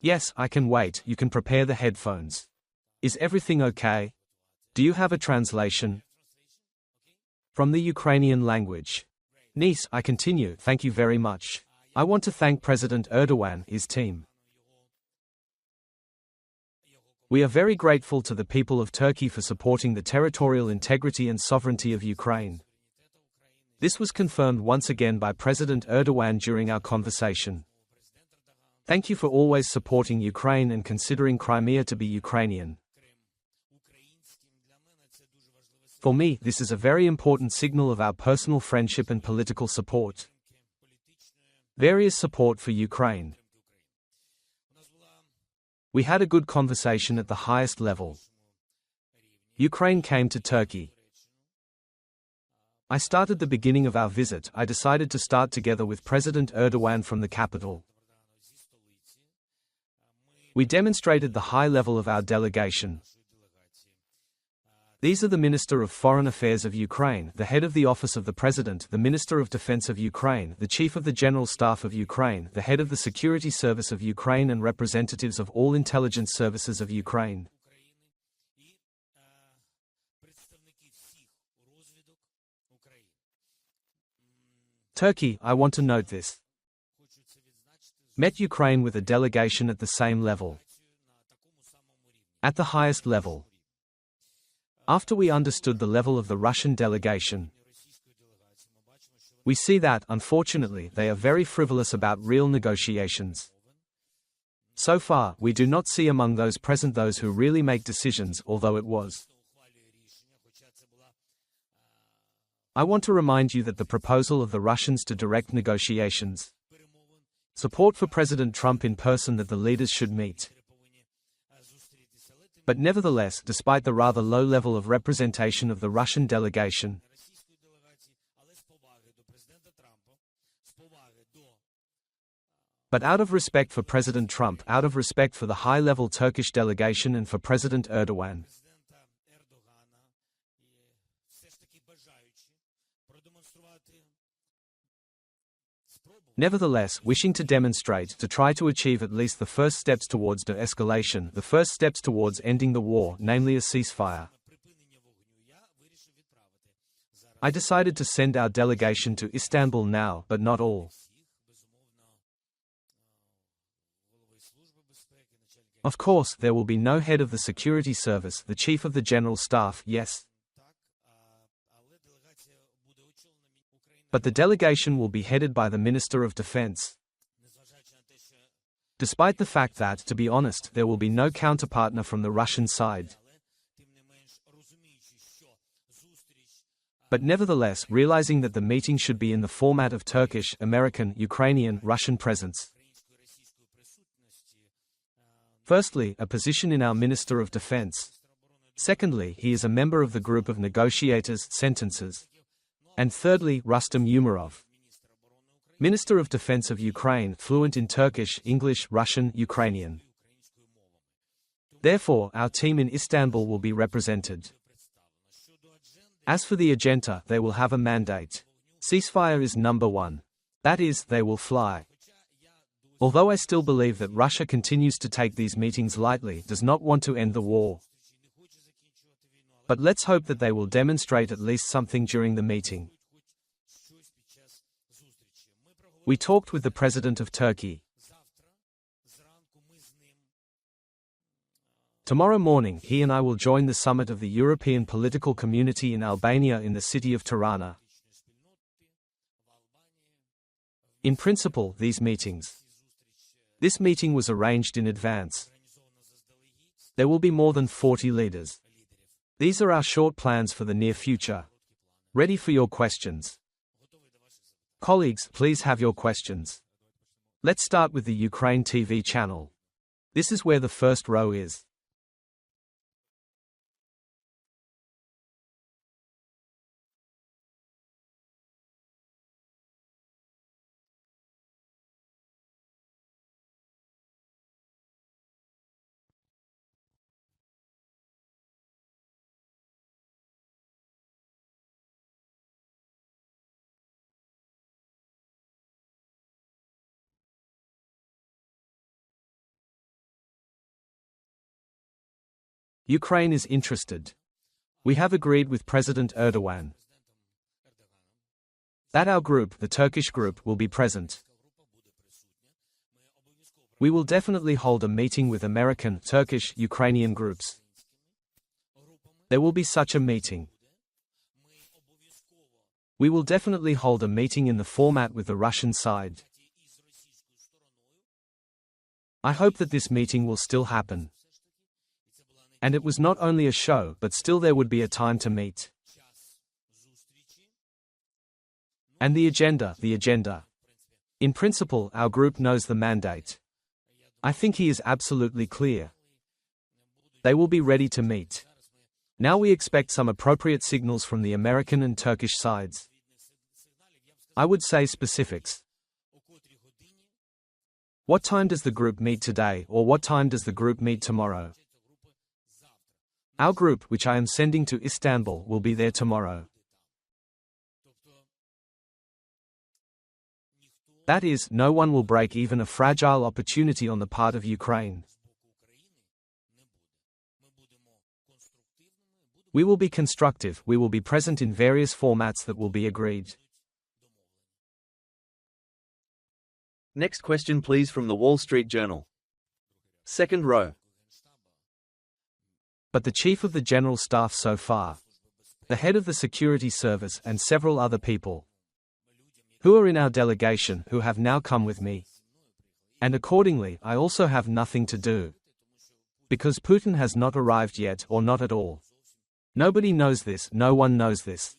Yes, I can wait. You can prepare the headphones. Is everything okay? Do you have a translation? From the Ukrainian language. Nice, I continue. Thank you very much. I want to thank President Erdogan, his team. We are very grateful to the people of Turkey for supporting the territorial integrity and sovereignty of Ukraine. This was confirmed once again by President Erdogan during our conversation. Thank you for always supporting Ukraine and considering Crimea to be Ukrainian. For me, this is a very important signal of our personal friendship and political support. Various support for Ukraine. We had a good conversation at the highest level. Ukraine came to Turkey. I started the beginning of our visit. I decided to start together with President Erdogan from the capital. We demonstrated the high level of our delegation. These are the Minister of Foreign Affairs of Ukraine, the head of the Office of the President, the Minister of Defense of Ukraine, the Chief of the General Staff of Ukraine, the head of the Security Service of Ukraine, and representatives of all intelligence services of Ukraine. Turkey, I want to note this, met Ukraine with a delegation at the same level. At the highest level. After we understood the level of the Russian delegation, we see that, unfortunately, they are very frivolous about real negotiations. So far, we do not see among those present those who really make decisions, although it was. I want to remind you that the proposal of the Russians to direct negotiations, support for President Trump in person that the leaders should meet. But nevertheless, despite the rather low level of representation of the Russian delegation, but out of respect for President Trump, out of respect for the high-level Turkish delegation and for President Erdogan, nevertheless, wishing to demonstrate, to try to achieve at least the first steps towards de-escalation, the first steps towards ending the war, namely a ceasefire, I decided to send our delegation to Istanbul now, but not all. Of course, there will be no head of the security service, the chief of the general staff, yes. But the delegation will be headed by the Minister of Defense. Despite the fact that, to be honest, there will be no counterpartner from the Russian side. But nevertheless, realizing that the meeting should be in the format of Turkish, American, Ukrainian, Russian presence. Firstly, a position in our Minister of Defense. Secondly, he is a member of the group of negotiators, sentences. And thirdly, Rustem Umerov, Minister of Defense of Ukraine, fluent in Turkish, English, Russian, Ukrainian. Therefore, our team in Istanbul will be represented. As for the agenda, they will have a mandate. Ceasefire is number one. That is, they will fly. Although I still believe that Russia continues to take these meetings lightly, does not want to end the war. But let's hope that they will demonstrate at least something during the meeting. We talked with the President of Turkey. Tomorrow morning, he and I will join the summit of the European Political Community in Albania in the city of Tirana. In principle, this meeting was arranged in advance. There will be more than 40 leaders. These are our short plans for the near future. Ready for your questions. Colleagues, please have your questions. Let's start with the Ukraine TV channel. This is where the first row is. Ukraine is interested. We have agreed with President Erdogan that our group, the Turkish group, will be present. We will definitely hold a meeting with American, Turkish, Ukrainian groups. There will be such a meeting. We will definitely hold a meeting in the format with the Russian side. I hope that this meeting will still happen. And it was not only a show, but still there would be a time to meet. And the agenda. In principle, our group knows the mandate. I think he is absolutely clear. They will be ready to meet. Now we expect some appropriate signals from the American and Turkish sides. I would say specifics. What time does the group meet today, or what time does the group meet tomorrow? Our group, which I am sending to Istanbul, will be there tomorrow. That is, no one will break even a fragile opportunity on the part of Ukraine. We will be constructive, we will be present in various formats that will be agreed. Next question please from the Wall Street Journal. Second row. But the Chief of the General Staff so far, the head of the security service and several other people who are in our delegation who have now come with me. And accordingly, I also have nothing to do. Because Putin has not arrived yet, or not at all. Nobody knows this, no one knows this.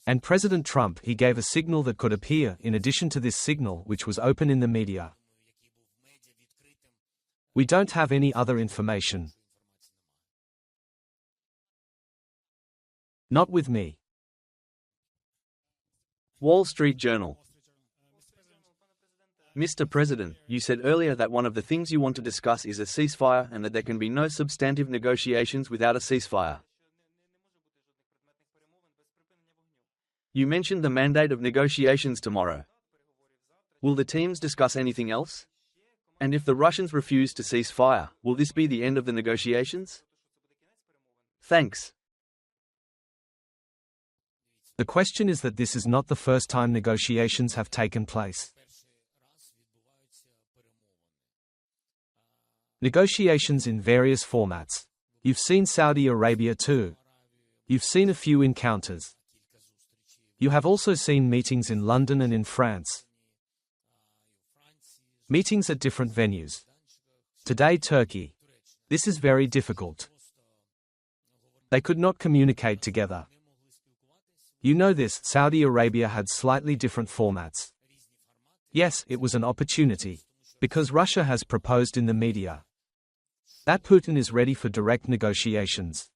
And President Trump, he gave a signal that could appear, in addition to this signal which was open in the media. We don't have any other information. Not with me. Wall Street Journal. Mr. President, you said earlier that one of the things you want to discuss is a ceasefire and that there can be no substantive negotiations without a ceasefire. You mentioned the mandate of negotiations tomorrow. Will the teams discuss anything else? And if the Russians refuse to cease fire, will this be the end of the negotiations? Thanks. The question is that this is not the first time negotiations have taken place. Negotiations in various formats. You've seen Saudi Arabia too. You've seen a few encounters. You have also seen meetings in London and in France. Meetings at different venues. Today Turkey. This is very difficult. They could not communicate together. You know this, Saudi Arabia had slightly different formats. Yes, it was an opportunity. Because Russia has proposed in the media that Putin is ready for direct negotiations.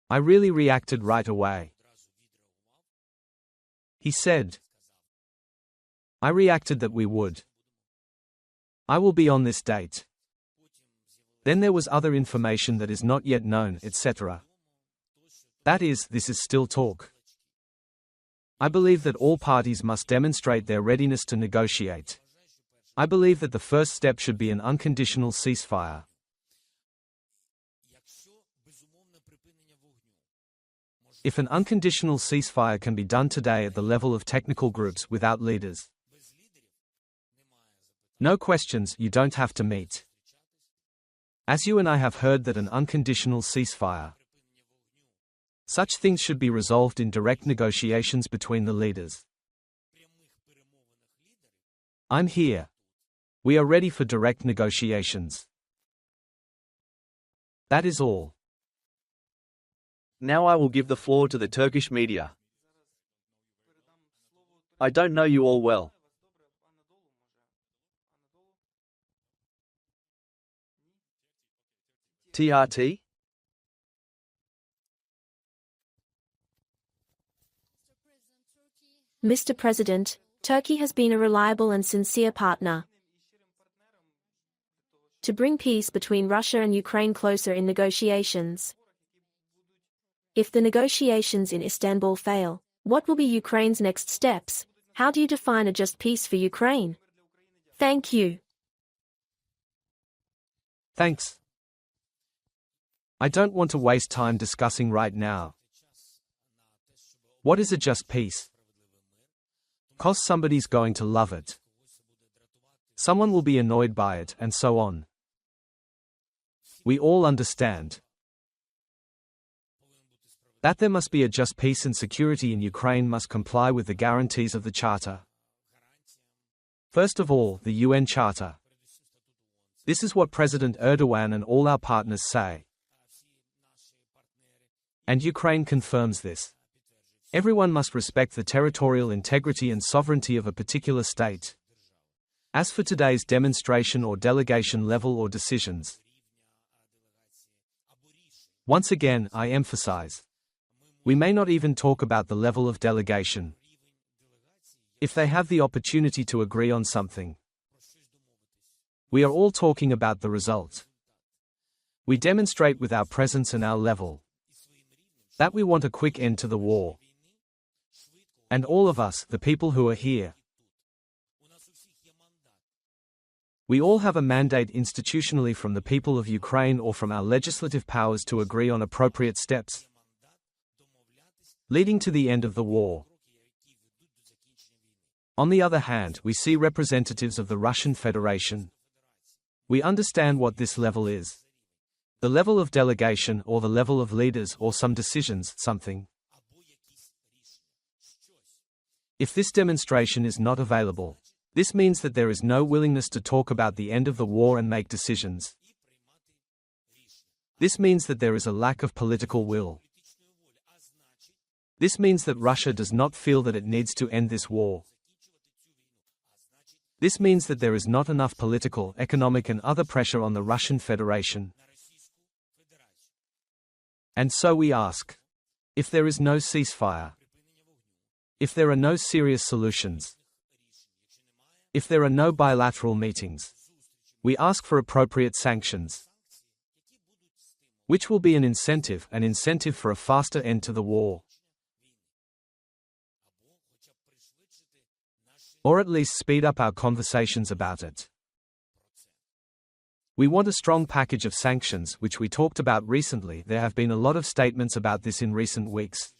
I really reacted right away. He said. I reacted that we would. I will be on this date. Then there was other information that is not yet known, etc. That is, this is still talk. I believe that all parties must demonstrate their readiness to negotiate. I believe that the first step should be an unconditional ceasefire. If an unconditional ceasefire can be done today at the level of technical groups without leaders, no questions, you don't have to meet. As you and I have heard that an unconditional ceasefire, such things should be resolved in direct negotiations between the leaders. I'm here. We are ready for direct negotiations. That is all. Now I will give the floor to the Turkish media. I don't know you all well. TRT? Mr. President, Turkey has been a reliable and sincere partner to bring peace between Russia and Ukraine closer in negotiations. If the negotiations in Istanbul fail, what will be Ukraine's next steps? How do you define a just peace for Ukraine? Thank you. Thanks. I don't want to waste time discussing right now. What is a just peace? 'Cause somebody's going to love it. Someone will be annoyed by it, and so on. We all understand that there must be a just peace, and security in Ukraine must comply with the guarantees of the Charter. First of all, the UN Charter. This is what President Erdogan and all our partners say. And Ukraine confirms this. Everyone must respect the territorial integrity and sovereignty of a particular state. As for today's demonstration or delegation level or decisions, once again, I emphasize, we may not even talk about the level of delegation. If they have the opportunity to agree on something, we are all talking about the result. We demonstrate with our presence and our level that we want a quick end to the war. And all of us, the people who are here, we all have a mandate institutionally from the people of Ukraine or from our legislative powers to agree on appropriate steps leading to the end of the war. On the other hand, we see representatives of the Russian Federation. We understand what this level is. The level of delegation, or the level of leaders, or some decisions, something. If this demonstration is not available, this means that there is no willingness to talk about the end of the war and make decisions. This means that there is a lack of political will. This means that Russia does not feel that it needs to end this war. This means that there is not enough political, economic and other pressure on the Russian Federation. And so we ask, if there is no ceasefire, if there are no serious solutions, if there are no bilateral meetings, we ask for appropriate sanctions, which will be an incentive for a faster end to the war. Or at least speed up our conversations about it. We want a strong package of sanctions, which we talked about recently. There have been a lot of statements about this in recent weeks.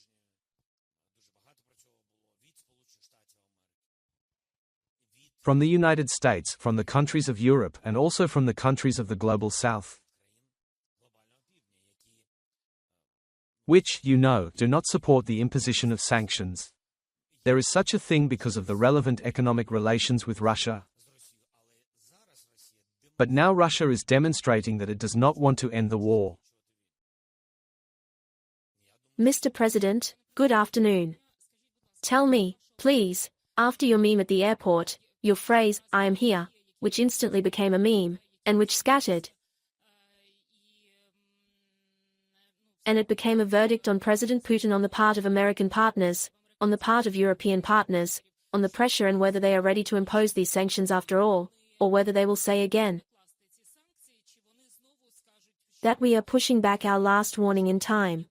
From the United States, from the countries of Europe, and also from the countries of the Global South, which, you know, do not support the imposition of sanctions. There is such a thing because of the relevant economic relations with Russia. But now Russia is demonstrating that it does not want to end the war. Mr. President, good afternoon. Tell me, please, after your meme at the airport, your phrase, "I am here," which instantly became a meme, and which scattered. And it became a verdict on President Putin on the part of American partners, on the part of European partners, on the pressure and whether they are ready to impose these sanctions after all, or whether they will say again that we are pushing back our last warning in time.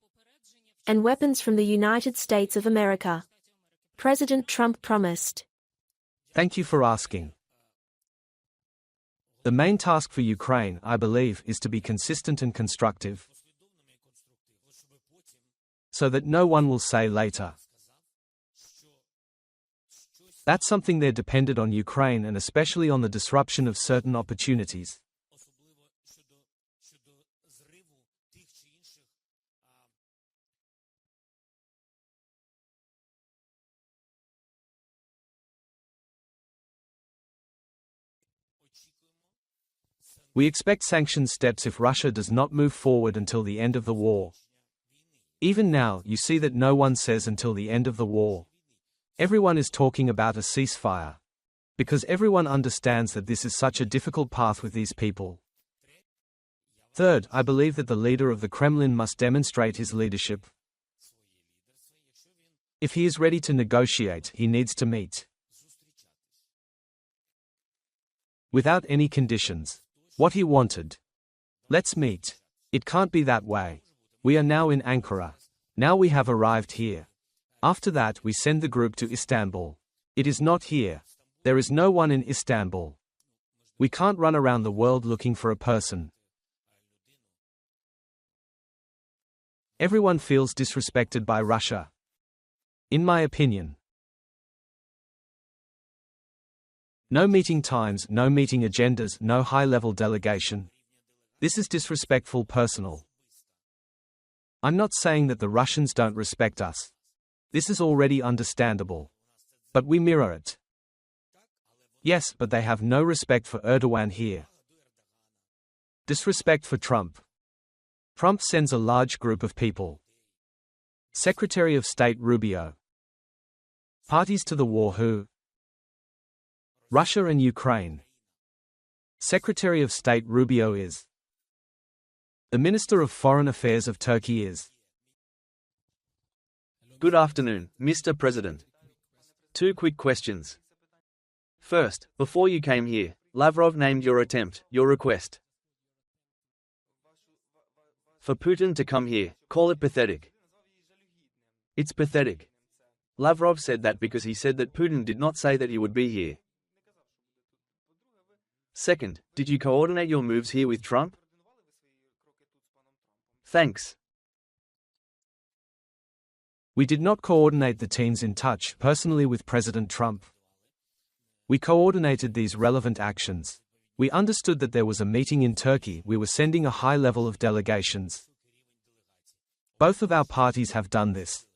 And weapons from the United States of America. President Trump promised. Thank you for asking. The main task for Ukraine, I believe, is to be consistent and constructive, so that no one will say later, that's something they're dependent on Ukraine, and especially on the disruption of certain opportunities. We expect sanctions steps if Russia does not move forward until the end of the war. Even now, you see that no one says until the end of the war. Everyone is talking about a ceasefire. Because everyone understands that this is such a difficult path with these people. Third, I believe that the leader of the Kremlin must demonstrate his leadership. If he is ready to negotiate, he needs to meet. Without any conditions. What he wanted. Let's meet. It can't be that way. We are now in Ankara. Now we have arrived here. After that, we send the group to Istanbul. It is not here. There is no one in Istanbul. We can't run around the world looking for a person. Everyone feels disrespected by Russia. In my opinion. No meeting times, no meeting agendas, no high-level delegation. This is disrespectful personal. I'm not saying that the Russians don't respect us. This is already understandable. But we mirror it. Yes, but they have no respect for Erdogan here. Disrespect for Trump. Trump sends a large group of people. Secretary of State Rubio. Parties to the war who? Russia and Ukraine. Secretary of State Rubio is. The Minister of Foreign Affairs of Turkey is. Good afternoon, Mr. President. 2 quick questions. First, before you came here, Lavrov named your request for Putin to come here, call it pathetic. It's pathetic. Lavrov said that because he said that Putin did not say that he would be here. Second, did you coordinate your moves here with Trump? Thanks. We did not coordinate the teams in touch personally with President Trump. We coordinated these relevant actions. We understood that there was a meeting in Turkey, we were sending a high level of delegations. Both of our parties have done this.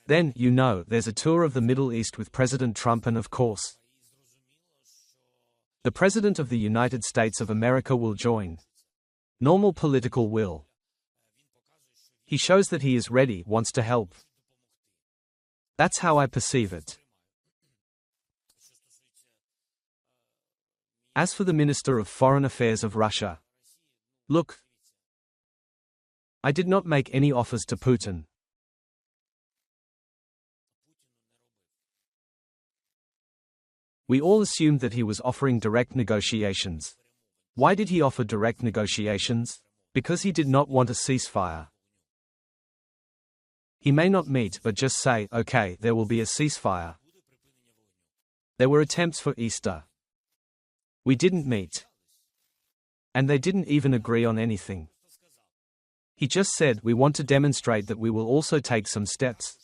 Then, there's a tour of the Middle East with President Trump and of course, the President of the United States of America will join. Normal political will. He shows that he is ready, wants to help. That's how I perceive it. As for the Minister of Foreign Affairs of Russia, look, I did not make any offers to Putin. We all assumed that he was offering direct negotiations. Why did he offer direct negotiations? Because he did not want a ceasefire. He may not meet but just say, okay, there will be a ceasefire. There were attempts for Easter. We didn't meet. And they didn't even agree on anything. He just said, we want to demonstrate that we will also take some steps.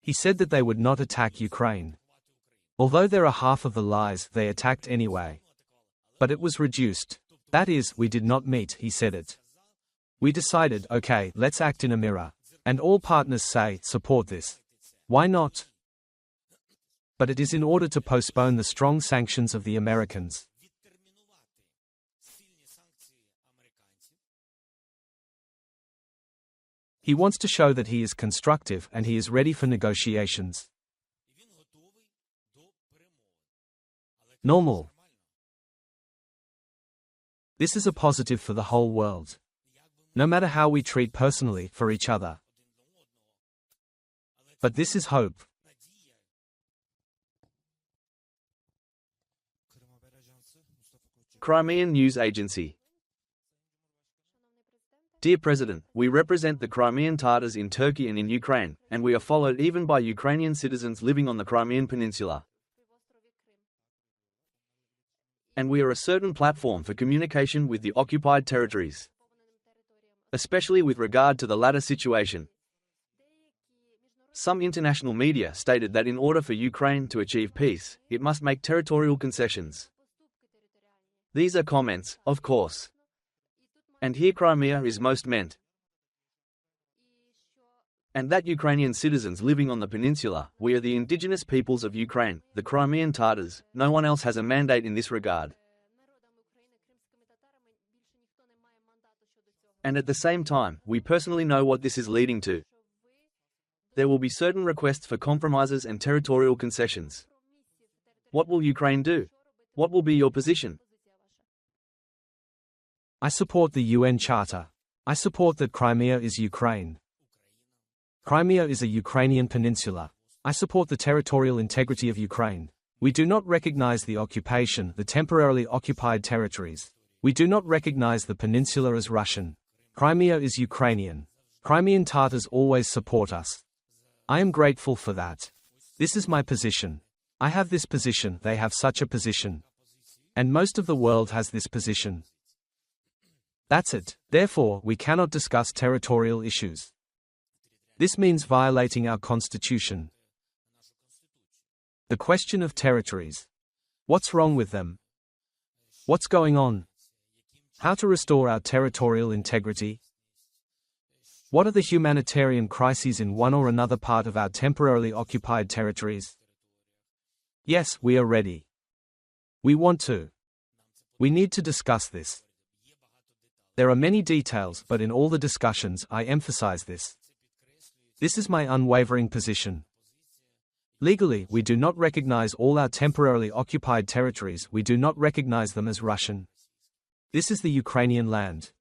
He said that they would not attack Ukraine. Although there are half of the lies, they attacked anyway. But it was reduced. That is, we did not meet, he said it. We decided, okay, let's act in a mirror. And all partners say, support this. Why not? But it is in order to postpone the strong sanctions of the Americans. He wants to show that he is constructive and he is ready for negotiations. Normal. This is a positive for the whole world. No matter how we treat personally for each other. But this is hope. Crimean News Agency. Dear President, we represent the Crimean Tatars in Turkey and in Ukraine, and we are followed even by Ukrainian citizens living on the Crimean Peninsula. And we are a certain platform for communication with the occupied territories. Especially with regard to the latter situation. Some international media stated that in order for Ukraine to achieve peace, it must make territorial concessions. These are comments, of course. And here Crimea is most meant. And that Ukrainian citizens living on the peninsula, we are the indigenous peoples of Ukraine, the Crimean Tatars, no one else has a mandate in this regard. And at the same time, we personally know what this is leading to. There will be certain requests for compromises and territorial concessions. What will Ukraine do? What will be your position? I support the UN Charter. I support that Crimea is Ukraine. Crimea is a Ukrainian peninsula. I support the territorial integrity of Ukraine. We do not recognize the occupation, the temporarily occupied territories. We do not recognize the peninsula as Russian. Crimea is Ukrainian. Crimean Tatars always support us. I am grateful for that. This is my position. I have this position, they have such a position. And most of the world has this position. That's it. Therefore, we cannot discuss territorial issues. This means violating our constitution. The question of territories. What's wrong with them? What's going on? How to restore our territorial integrity? What are the humanitarian crises in one or another part of our temporarily occupied territories? Yes, we are ready. We want to. We need to discuss this. There are many details, but in all the discussions, I emphasize this. This is my unwavering position. Legally, we do not recognize all our temporarily occupied territories, we do not recognize them as Russian. This is the Ukrainian land.